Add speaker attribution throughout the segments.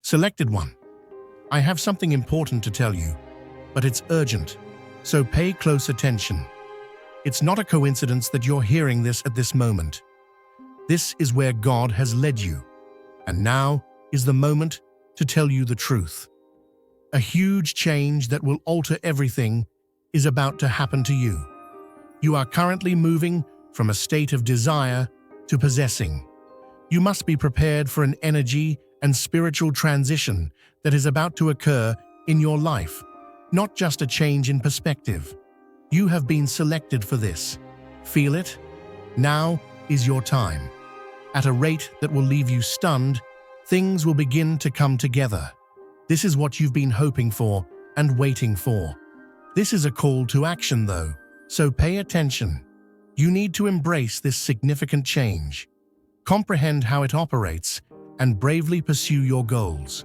Speaker 1: Selected one. I have something important to tell you, but it's urgent, so pay close attention. It's not a coincidence that you're hearing this at this moment. This is where God has led you, and now is the moment to tell you the truth. A huge change that will alter everything is about to happen to you. You are currently moving from a state of desire to possessing. You must be prepared for an energy and spiritual transition that is about to occur in your life, not just a change in perspective. You have been selected for this. Feel it? Now is your time. At a rate that will leave you stunned, things will begin to come together. This is what you've been hoping for and waiting for. This is a call to action, though, so pay attention. You need to embrace this significant change, comprehend how it operates, and bravely pursue your goals.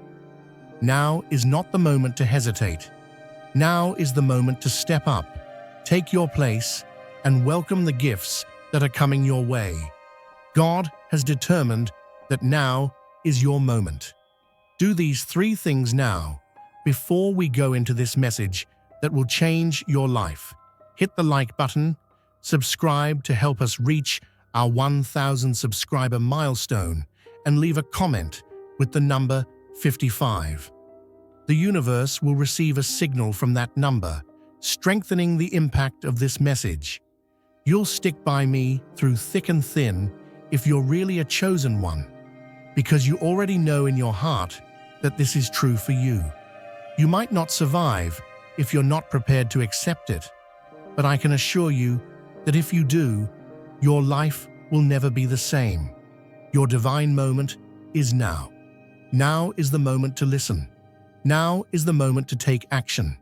Speaker 1: Now is not the moment to hesitate. Now is the moment to step up, take your place, and welcome the gifts that are coming your way. God has determined that now is your moment. Do these 3 things now, before we go into this message that will change your life. Hit the like button, subscribe to help us reach our 1,000 subscriber milestone, and leave a comment with the number 55. The universe will receive a signal from that number, strengthening the impact of this message. You'll stick by me through thick and thin if you're really a chosen one, because you already know in your heart that this is true for you. You might not survive if you're not prepared to accept it, but I can assure you that if you do, your life will never be the same. Your divine moment is now. Now is the moment to listen. Now is the moment to take action.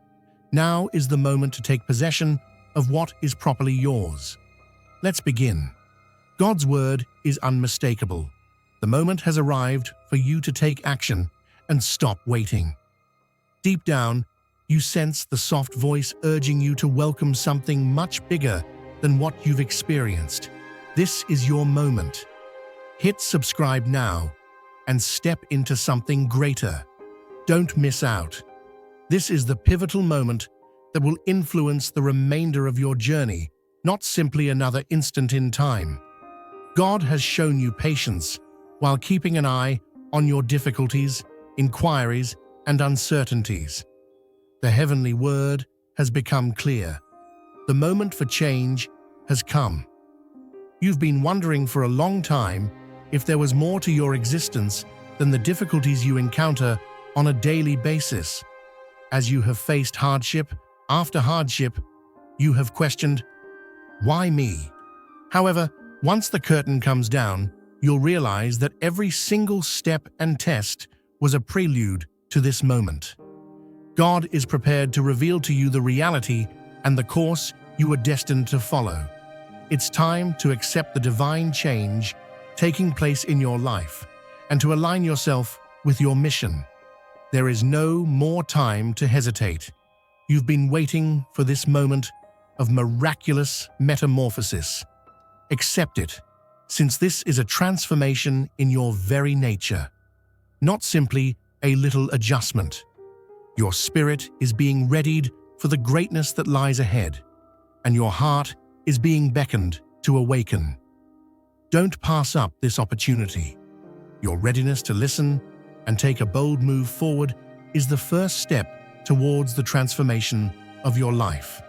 Speaker 1: Now is the moment to take possession of what is properly yours. Let's begin. God's word is unmistakable. The moment has arrived for you to take action and stop waiting. Deep down, you sense the soft voice urging you to welcome something much bigger than what you've experienced. This is your moment. Hit subscribe now and step into something greater. Don't miss out. This is the pivotal moment that will influence the remainder of your journey, not simply another instant in time. God has shown you patience while keeping an eye on your difficulties, inquiries, and uncertainties. The heavenly word has become clear. The moment for change has come. You've been wondering for a long time if there was more to your existence than the difficulties you encounter on a daily basis. As you have faced hardship after hardship, you have questioned, why me? However, once the curtain comes down, you'll realize that every single step and test was a prelude to this moment. God is prepared to reveal to you the reality and the course you were destined to follow. It's time to accept the divine change taking place in your life and to align yourself with your mission. There is no more time to hesitate. You've been waiting for this moment of miraculous metamorphosis. Accept it, since this is a transformation in your very nature, not simply a little adjustment. Your spirit is being readied for the greatness that lies ahead, and your heart is being beckoned to awaken. Don't pass up this opportunity. Your readiness to listen and take a bold move forward is the first step towards the transformation of your life.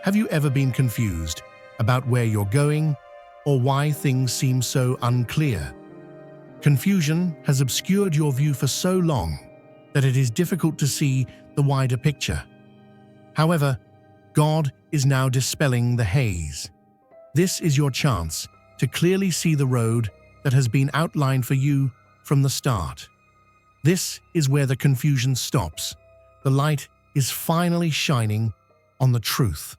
Speaker 1: Have you ever been confused about where you're going or why things seem so unclear? Confusion has obscured your view for so long that it is difficult to see the wider picture. However, God is now dispelling the haze. This is your chance to clearly see the road that has been outlined for you from the start. This is where the confusion stops. The light is finally shining on the truth.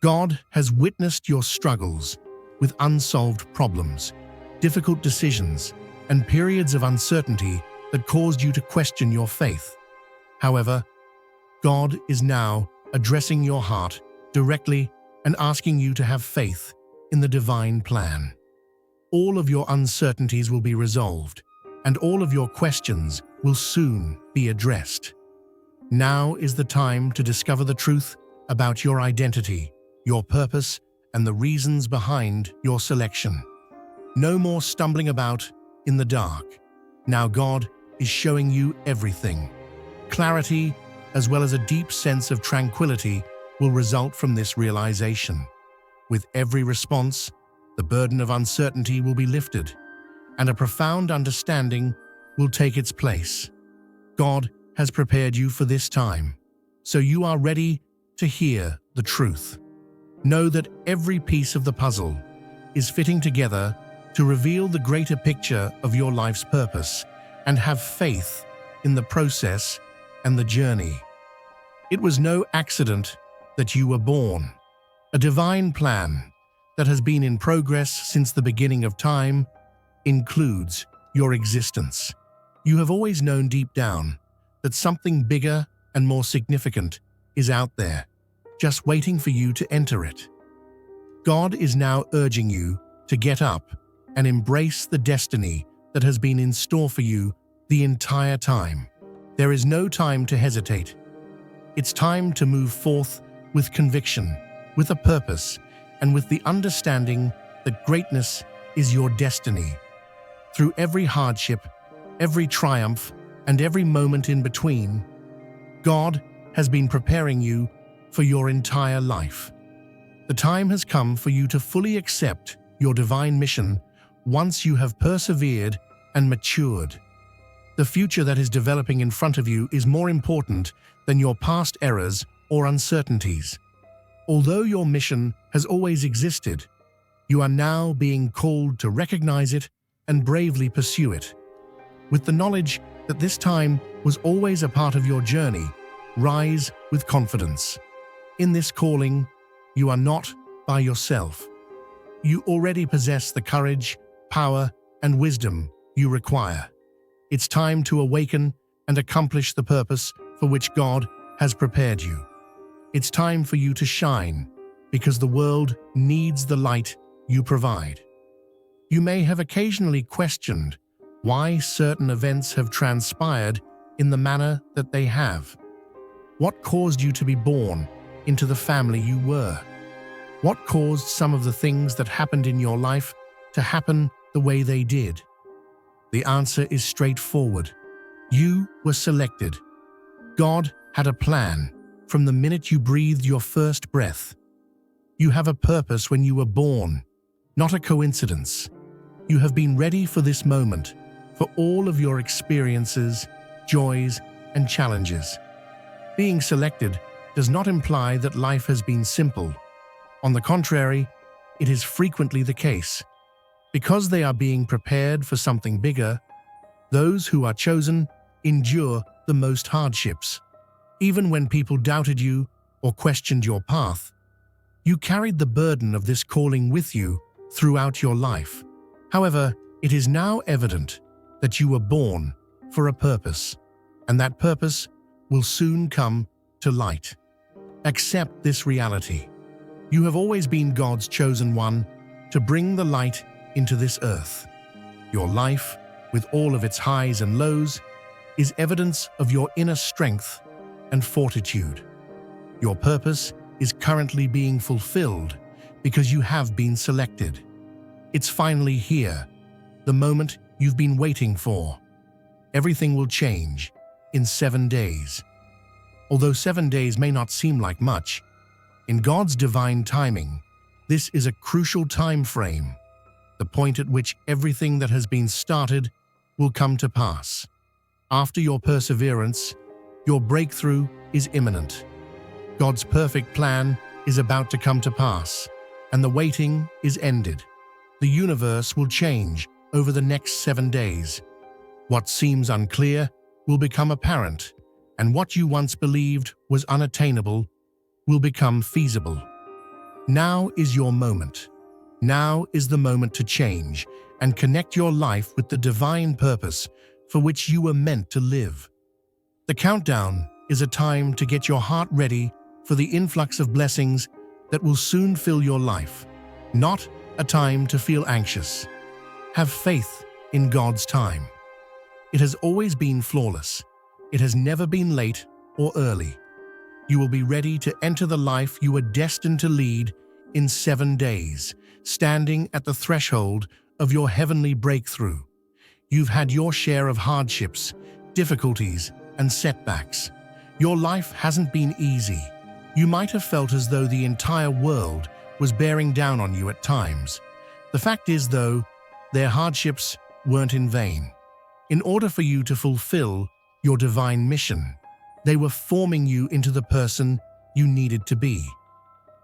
Speaker 1: God has witnessed your struggles with unsolved problems, difficult decisions, and periods of uncertainty that caused you to question your faith. However, God is now addressing your heart directly and asking you to have faith in the divine plan. All of your uncertainties will be resolved, and all of your questions will soon be addressed. Now is the time to discover the truth about your identity, your purpose, and the reasons behind your selection. No more stumbling about in the dark. Now God is showing you everything. Clarity, as well as a deep sense of tranquility, will result from this realization. With every response, the burden of uncertainty will be lifted, and a profound understanding will take its place. God has prepared you for this time, so you are ready to hear the truth. Know that every piece of the puzzle is fitting together to reveal the greater picture of your life's purpose, and have faith in the process and the journey. It was no accident that you were born. A divine plan that has been in progress since the beginning of time includes your existence. You have always known deep down that something bigger and more significant is out there, just waiting for you to enter it. God is now urging you to get up and embrace the destiny that has been in store for you the entire time. There is no time to hesitate. It's time to move forth with conviction, with a purpose, and with the understanding that greatness is your destiny. Through every hardship, every triumph, and every moment in between, God has been preparing you for your entire life. The time has come for you to fully accept your divine mission once you have persevered and matured. The future that is developing in front of you is more important than your past errors or uncertainties. Although your mission has always existed, you are now being called to recognize it and bravely pursue it. With the knowledge that this time was always a part of your journey, rise with confidence. In this calling, you are not by yourself. You already possess the courage, power, and wisdom you require. It's time to awaken and accomplish the purpose for which God has prepared you. It's time for you to shine, because the world needs the light you provide. You may have occasionally questioned why certain events have transpired in the manner that they have. What caused you to be born into the family you were? What caused some of the things that happened in your life to happen the way they did? The answer is straightforward. You were selected. God had a plan from the minute you breathed your first breath. You have a purpose when you were born, not a coincidence. You have been ready for this moment, for all of your experiences, joys, and challenges. Being selected does not imply that life has been simple. On the contrary, it is frequently the case. Because they are being prepared for something bigger, those who are chosen endure the most hardships. Even when people doubted you or questioned your path, you carried the burden of this calling with you throughout your life. However, it is now evident that you were born for a purpose, and that purpose will soon come to light. Accept this reality. You have always been God's chosen one to bring the light into this earth. Your life, with all of its highs and lows, is evidence of your inner strength and fortitude. Your purpose is currently being fulfilled because you have been selected. It's finally here, the moment you've been waiting for. Everything will change in 7 days. Although 7 days may not seem like much, in God's divine timing, this is a crucial time frame, the point at which everything that has been started will come to pass. After your perseverance, your breakthrough is imminent. God's perfect plan is about to come to pass, and the waiting is ended. The universe will change over the next 7 days. What seems unclear will become apparent, and what you once believed was unattainable will become feasible. Now is your moment. Now is the moment to change and connect your life with the divine purpose for which you were meant to live. The countdown is a time to get your heart ready for the influx of blessings that will soon fill your life, not a time to feel anxious. Have faith in God's time. It has always been flawless. It has never been late or early. You will be ready to enter the life you were destined to lead in 7 days, standing at the threshold of your heavenly breakthrough. You've had your share of hardships, difficulties, and setbacks. Your life hasn't been easy. You might have felt as though the entire world was bearing down on you at times. The fact is, though, their hardships weren't in vain. In order for you to fulfill your divine mission, they were forming you into the person you needed to be.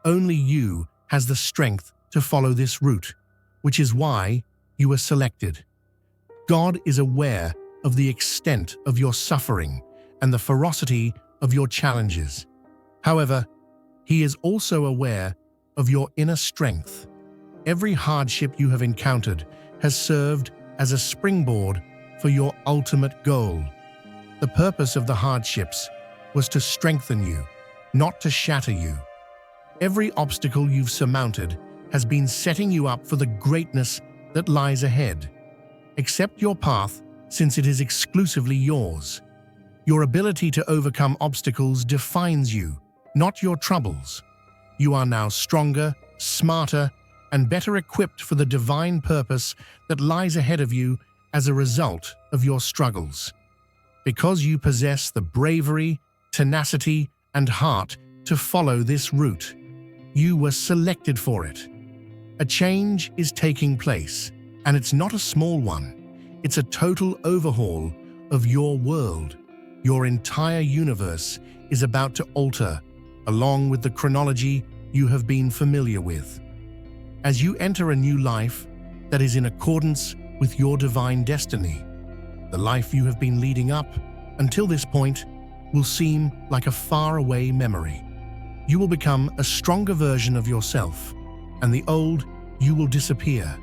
Speaker 1: Only you has the strength to follow this route, which is why you were selected. God is aware of the extent of your suffering and the ferocity of your challenges. However, He is also aware of your inner strength. Every hardship you have encountered has served as a springboard for your ultimate goal. The purpose of the hardships was to strengthen you, not to shatter you. Every obstacle you've surmounted has been setting you up for the greatness that lies ahead. Accept your path, since it is exclusively yours. Your ability to overcome obstacles defines you, not your troubles. You are now stronger, smarter, and better equipped for the divine purpose that lies ahead of you as a result of your struggles. Because you possess the bravery, tenacity, and heart to follow this route, you were selected for it. A change is taking place, and it's not a small one. It's a total overhaul of your world. Your entire universe is about to alter, along with the chronology you have been familiar with. As you enter a new life that is in accordance with your divine destiny, the life you have been leading up until this point will seem like a faraway memory. You will become a stronger version of yourself, and the old you will disappear.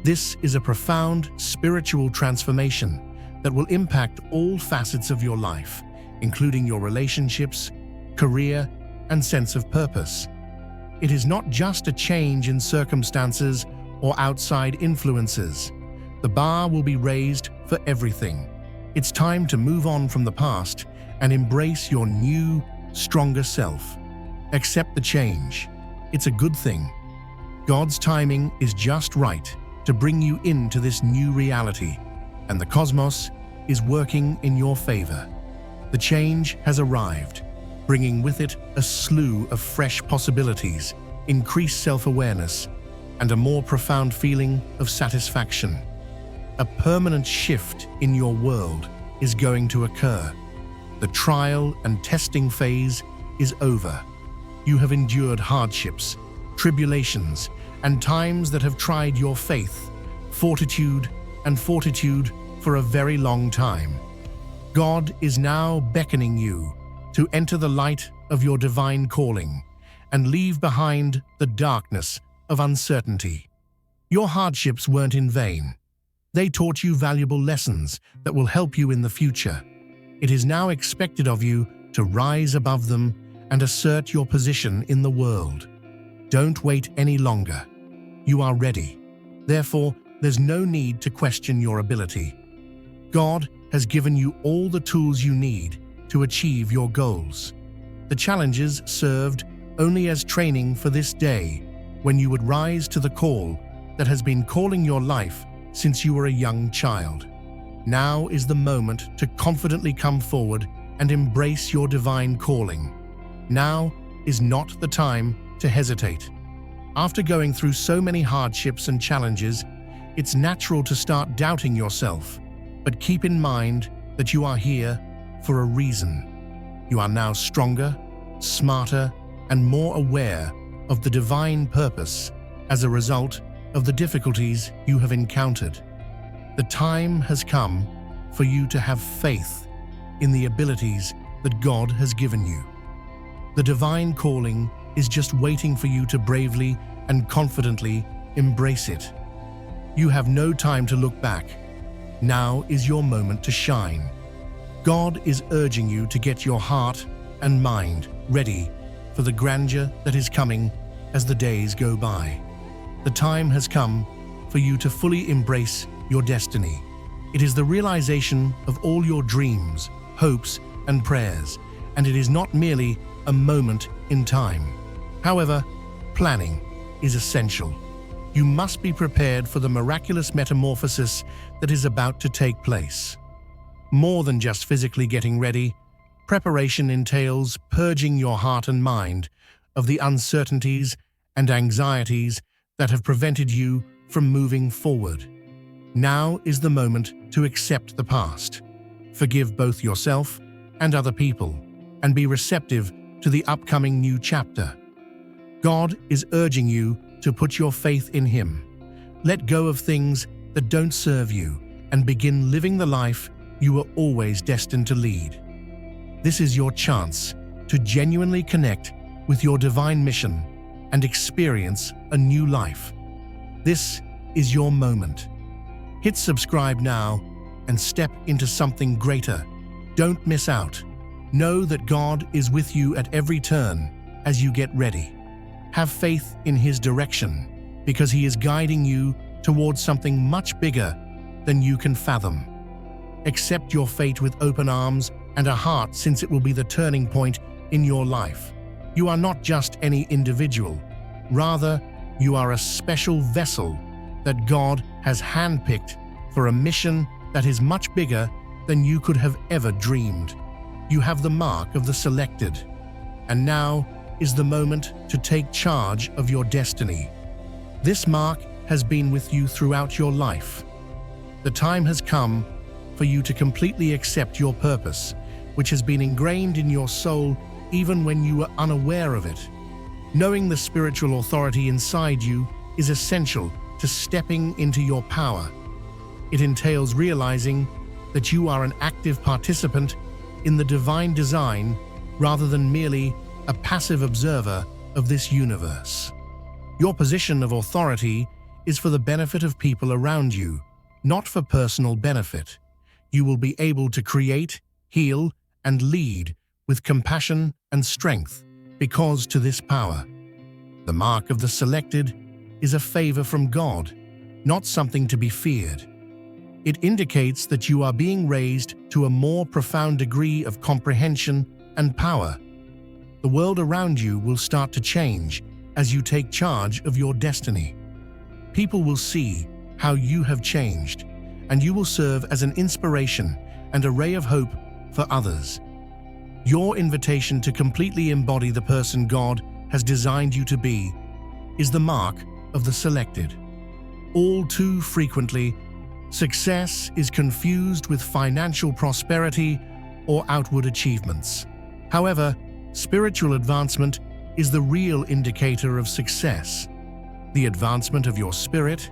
Speaker 1: This is a profound spiritual transformation that will impact all facets of your life, including your relationships, career, and sense of purpose. It is not just a change in circumstances or outside influences. The bar will be raised for everything. It's time to move on from the past and embrace your new, stronger self. Accept the change. It's a good thing. God's timing is just right to bring you into this new reality, and the cosmos is working in your favor. The change has arrived, bringing with it a slew of fresh possibilities, increased self-awareness, and a more profound feeling of satisfaction. A permanent shift in your world is going to occur. The trial and testing phase is over. You have endured hardships, tribulations, and times that have tried your faith, fortitude for a very long time. God is now beckoning you to enter the light of your divine calling and leave behind the darkness of uncertainty. Your hardships weren't in vain. They taught you valuable lessons that will help you in the future. It is now expected of you to rise above them and assert your position in the world. Don't wait any longer. You are ready. Therefore, there's no need to question your ability. God has given you all the tools you need to achieve your goals. The challenges served only as training for this day, when you would rise to the call that has been calling your life since you were a young child. Now is the moment to confidently come forward and embrace your divine calling. Now is not the time to hesitate. After going through so many hardships and challenges, it's natural to start doubting yourself, but keep in mind that you are here for a reason. You are now stronger, smarter, and more aware of the divine purpose as a result of the difficulties you have encountered. The time has come for you to have faith in the abilities that God has given you. The divine calling is just waiting for you to bravely and confidently embrace it. You have no time to look back. Now is your moment to shine. God is urging you to get your heart and mind ready for the grandeur that is coming as the days go by. The time has come for you to fully embrace your destiny. It is the realization of all your dreams, hopes, and prayers, and it is not merely a moment in time. However, planning is essential. You must be prepared for the miraculous metamorphosis that is about to take place. More than just physically getting ready, preparation entails purging your heart and mind of the uncertainties and anxieties that have prevented you from moving forward. Now is the moment to accept the past, forgive both yourself and other people, and be receptive to the upcoming new chapter. God is urging you to put your faith in Him. Let go of things that don't serve you and begin living the life you were always destined to lead. This is your chance to genuinely connect with your divine mission and experience a new life. This is your moment. Hit subscribe now and step into something greater. Don't miss out. Know that God is with you at every turn as you get ready. Have faith in His direction because He is guiding you towards something much bigger than you can fathom. Accept your fate with open arms and a heart, since it will be the turning point in your life. You are not just any individual. Rather, you are a special vessel that God has handpicked for a mission that is much bigger than you could have ever dreamed. You have the mark of the selected, and now is the moment to take charge of your destiny. This mark has been with you throughout your life. The time has come for you to completely accept your purpose, which has been ingrained in your soul even when you were unaware of it. Knowing the spiritual authority inside you is essential to stepping into your power. It entails realizing that you are an active participant in the divine design rather than merely a passive observer of this universe. Your position of authority is for the benefit of people around you, not for personal benefit. You will be able to create, heal, and lead with compassion and strength because to this power. The mark of the selected is a favor from God, not something to be feared. It indicates that you are being raised to a more profound degree of comprehension and power. The world around you will start to change as you take charge of your destiny. People will see how you have changed, and you will serve as an inspiration and a ray of hope for others. Your invitation to completely embody the person God has designed you to be is the mark of the selected. All too frequently, success is confused with financial prosperity or outward achievements. However, spiritual advancement is the real indicator of success. The advancement of your spirit,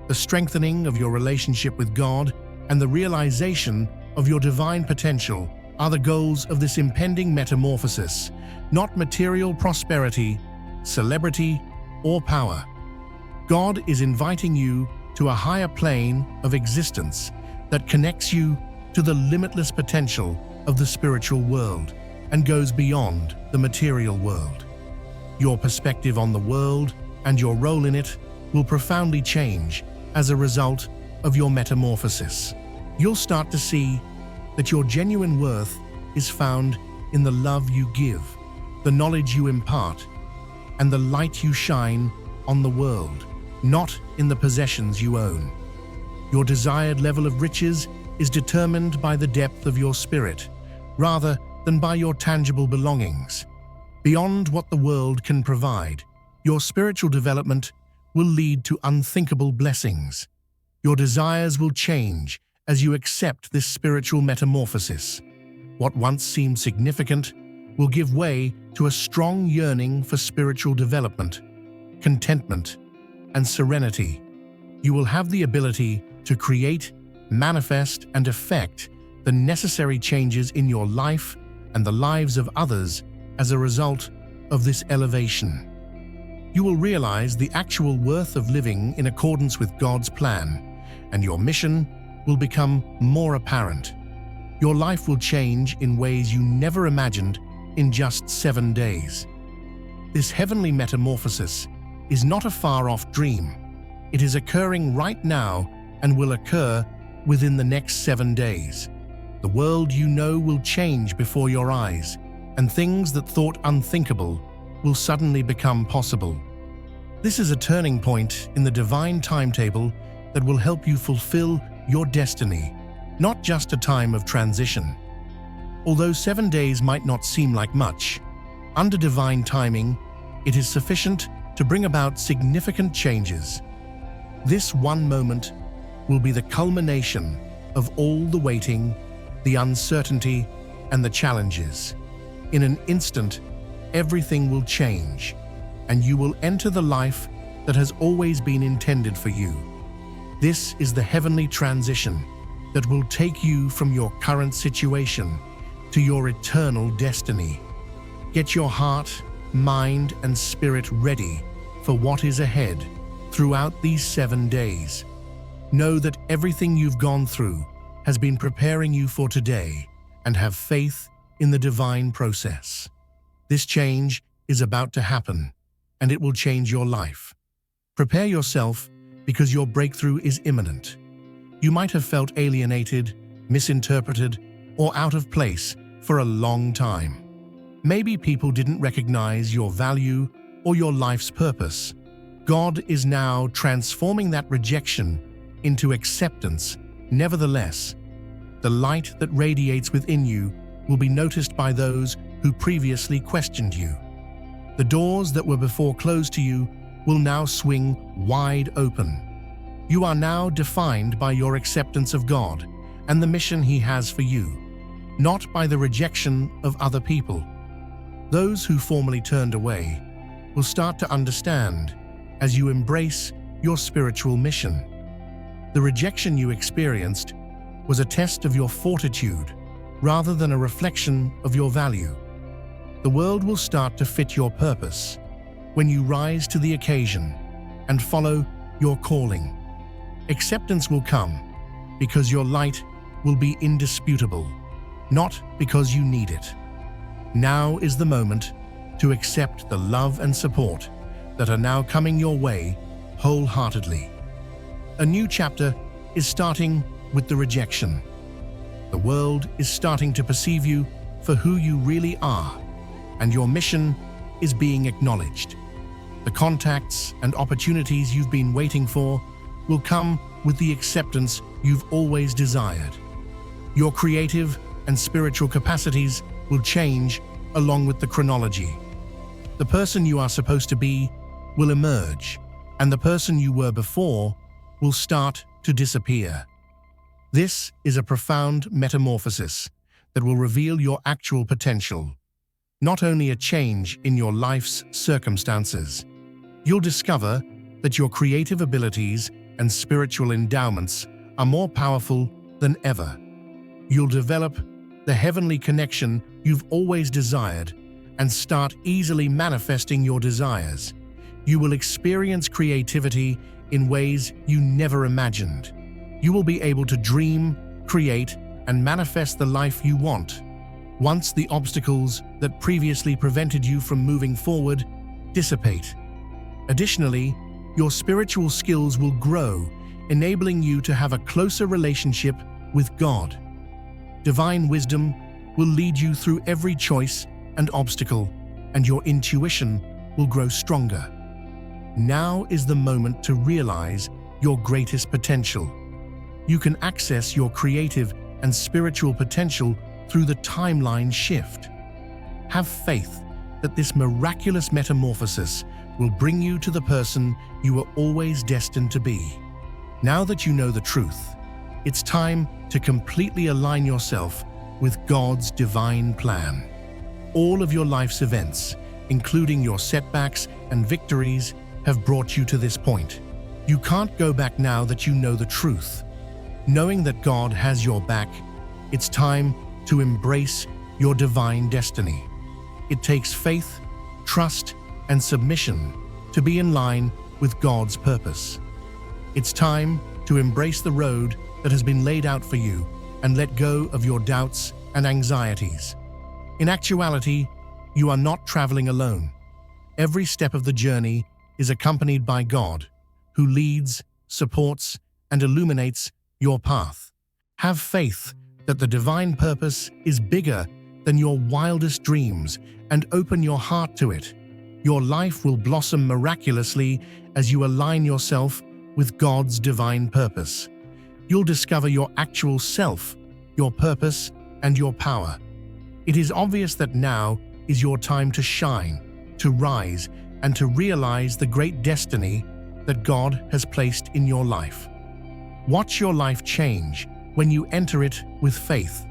Speaker 1: the strengthening of your relationship with God, and the realization of your divine potential are the goals of this impending metamorphosis, not material prosperity, celebrity, or power. God is inviting you to a higher plane of existence that connects you to the limitless potential of the spiritual world and goes beyond the material world. Your perspective on the world and your role in it will profoundly change as a result of your metamorphosis. You'll start to see that your genuine worth is found in the love you give, the knowledge you impart, and the light you shine on the world, not in the possessions you own. Your desired level of riches is determined by the depth of your spirit, rather than by your tangible belongings. Beyond what the world can provide, your spiritual development will lead to unthinkable blessings. Your desires will change as you accept this spiritual metamorphosis. What once seemed significant will give way to a strong yearning for spiritual development, contentment, and serenity. You will have the ability to create, manifest, and effect the necessary changes in your life and the lives of others as a result of this elevation. You will realize the actual worth of living in accordance with God's plan, and your mission will become more apparent. Your life will change in ways you never imagined in just 7 days. This heavenly metamorphosis is not a far-off dream. It is occurring right now and will occur within the next 7 days. The world you know will change before your eyes, and things that thought unthinkable will suddenly become possible. This is a turning point in the divine timetable that will help you fulfill your destiny, not just a time of transition. Although 7 days might not seem like much, under divine timing, it is sufficient to bring about significant changes. This one moment will be the culmination of all the waiting, the uncertainty, and the challenges. In an instant, everything will change, and you will enter the life that has always been intended for you. This is the heavenly transition that will take you from your current situation to your eternal destiny. Get your heart, mind, and spirit ready for what is ahead throughout these 7 days. Know that everything you've gone through has been preparing you for today, and have faith in the divine process. This change is about to happen, and it will change your life. Prepare yourself because your breakthrough is imminent. You might have felt alienated, misinterpreted, or out of place for a long time. Maybe people didn't recognize your value or your life's purpose. God is now transforming that rejection into acceptance. Nevertheless, the light that radiates within you will be noticed by those who previously questioned you. The doors that were before closed to you will now swing wide open. You are now defined by your acceptance of God and the mission He has for you, not by the rejection of other people. Those who formerly turned away will start to understand as you embrace your spiritual mission. The rejection you experienced was a test of your fortitude rather than a reflection of your value. The world will start to fit your purpose when you rise to the occasion and follow your calling. Acceptance will come because your light will be indisputable, not because you need it. Now is the moment to accept the love and support that are now coming your way wholeheartedly. A new chapter is starting with the rejection. The world is starting to perceive you for who you really are, and your mission is being acknowledged. The contacts and opportunities you've been waiting for will come with the acceptance you've always desired. Your creative and spiritual capacities will change along with the chronology. The person you are supposed to be will emerge, and the person you were before will start to disappear. This is a profound metamorphosis that will reveal your actual potential, not only a change in your life's circumstances. You'll discover that your creative abilities and spiritual endowments are more powerful than ever. You'll develop the heavenly connection you've always desired and start easily manifesting your desires. You will experience creativity in ways you never imagined. You will be able to dream, create, and manifest the life you want once the obstacles that previously prevented you from moving forward dissipate. Additionally, your spiritual skills will grow, enabling you to have a closer relationship with God. Divine wisdom will lead you through every choice and obstacle, and your intuition will grow stronger. Now is the moment to realize your greatest potential. You can access your creative and spiritual potential through the timeline shift. Have faith that this miraculous metamorphosis will bring you to the person you were always destined to be. Now that you know the truth, it's time to completely align yourself with God's divine plan. All of your life's events, including your setbacks and victories, have brought you to this point. You can't go back now that you know the truth. Knowing that God has your back, it's time to embrace your divine destiny. It takes faith, trust, and submission to be in line with God's purpose. It's time to embrace the road that has been laid out for you and let go of your doubts and anxieties. In actuality, you are not traveling alone. Every step of the journey is accompanied by God, who leads, supports, and illuminates your path. Have faith that the divine purpose is bigger than your wildest dreams, and open your heart to it. Your life will blossom miraculously as you align yourself with God's divine purpose. You'll discover your actual self, your purpose, and your power. It is obvious that now is your time to shine, to rise, and to realize the great destiny that God has placed in your life. Watch your life change when you enter it with faith.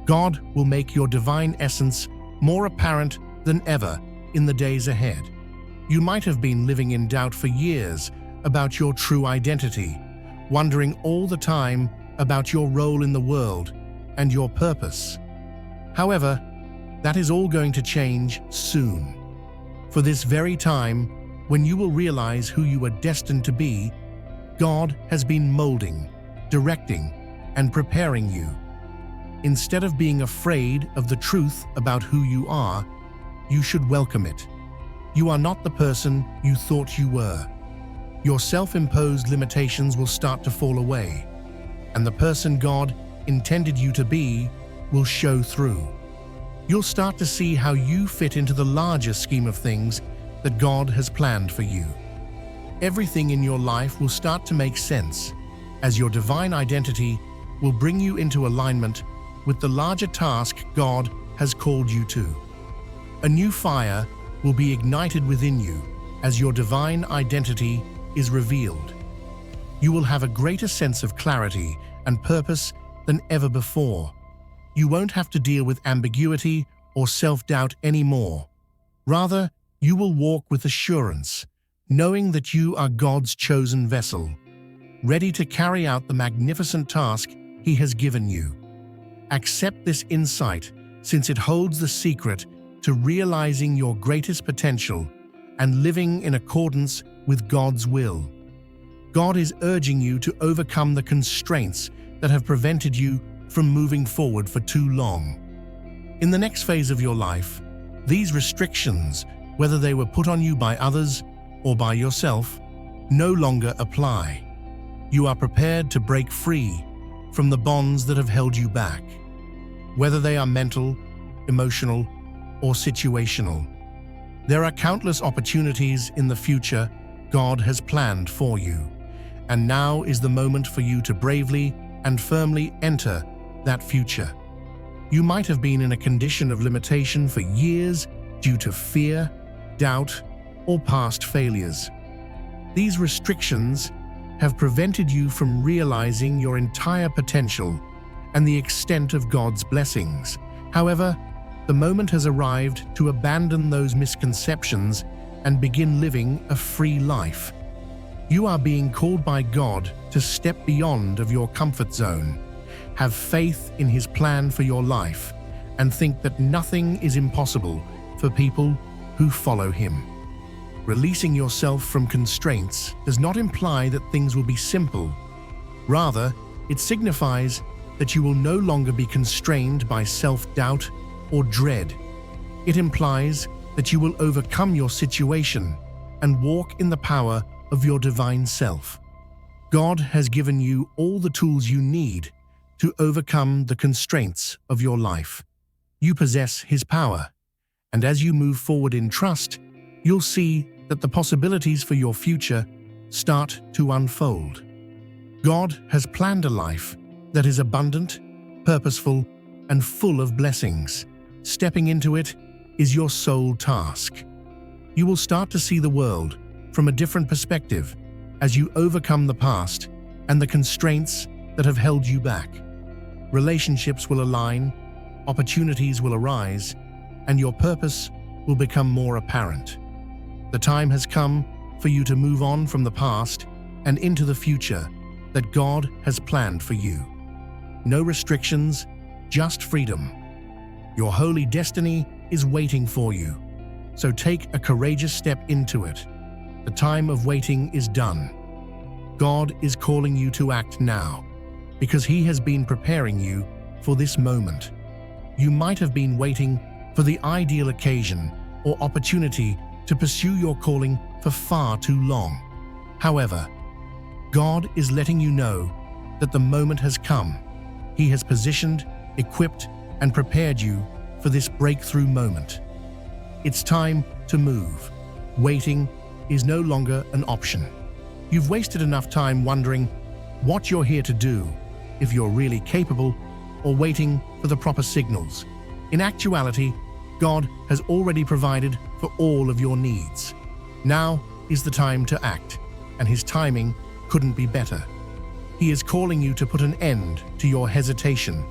Speaker 1: God will make your divine essence more apparent than ever in the days ahead. You might have been living in doubt for years about your true identity, wondering all the time about your role in the world and your purpose. However, that is all going to change soon. For this very time, when you will realize who you are destined to be, God has been molding, directing, and preparing you. Instead of being afraid of the truth about who you are, you should welcome it. You are not the person you thought you were. Your self-imposed limitations will start to fall away, and the person God intended you to be will show through. You'll start to see how you fit into the larger scheme of things that God has planned for you. Everything in your life will start to make sense, as your divine identity will bring you into alignment with the larger task God has called you to. A new fire will be ignited within you as your divine identity is revealed. You will have a greater sense of clarity and purpose than ever before. You won't have to deal with ambiguity or self-doubt anymore. Rather, you will walk with assurance, knowing that you are God's chosen vessel, ready to carry out the magnificent task He has given you. Accept this insight, since it holds the secret to realizing your greatest potential and living in accordance with God's will. God is urging you to overcome the constraints that have prevented you from moving forward for too long. In the next phase of your life, these restrictions, whether they were put on you by others or by yourself, no longer apply. You are prepared to break free from the bonds that have held you back, whether they are mental, emotional, or situational. There are countless opportunities in the future God has planned for you, and now is the moment for you to bravely and firmly enter that future. You might have been in a condition of limitation for years due to fear, doubt, or past failures. These restrictions have prevented you from realizing your entire potential and the extent of God's blessings. However, the moment has arrived to abandon those misconceptions and begin living a free life. You are being called by God to step beyond of your comfort zone, have faith in His plan for your life, and think that nothing is impossible for people who follow Him. Releasing yourself from constraints does not imply that things will be simple. Rather, it signifies that you will no longer be constrained by self-doubt or dread. It implies that you will overcome your situation and walk in the power of your divine self. God has given you all the tools you need to overcome the constraints of your life. You possess His power, and as you move forward in trust, you'll see that the possibilities for your future start to unfold. God has planned a life that is abundant, purposeful, and full of blessings. Stepping into it is your sole task. You will start to see the world from a different perspective as you overcome the past and the constraints that have held you back. Relationships will align, opportunities will arise, and your purpose will become more apparent. The time has come for you to move on from the past and into the future that God has planned for you. No restrictions, just freedom. Your holy destiny is waiting for you, so take a courageous step into it. The time of waiting is done. God is calling you to act now, because He has been preparing you for this moment. You might have been waiting for the ideal occasion or opportunity to pursue your calling for far too long. However, God is letting you know that the moment has come. He has positioned, equipped, and prepared you for this breakthrough moment. It's time to move. Waiting is no longer an option. You've wasted enough time wondering what you're here to do, if you're really capable, or waiting for the proper signals. In actuality, God has already provided for all of your needs. Now is the time to act, and His timing couldn't be better. He is calling you to put an end to your hesitation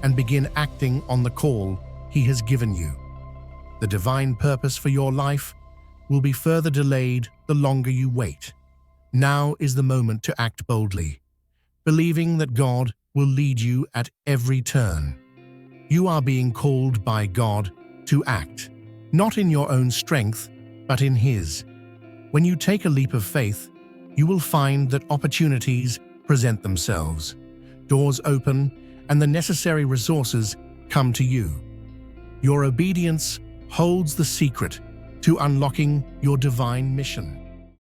Speaker 1: and begin acting on the call He has given you. The divine purpose for your life will be further delayed the longer you wait. Now is the moment to act boldly, believing that God will lead you at every turn. You are being called by God to act, not in your own strength, but in His. When you take a leap of faith, you will find that opportunities present themselves, doors open, and the necessary resources come to you. Your obedience holds the secret to unlocking your divine mission.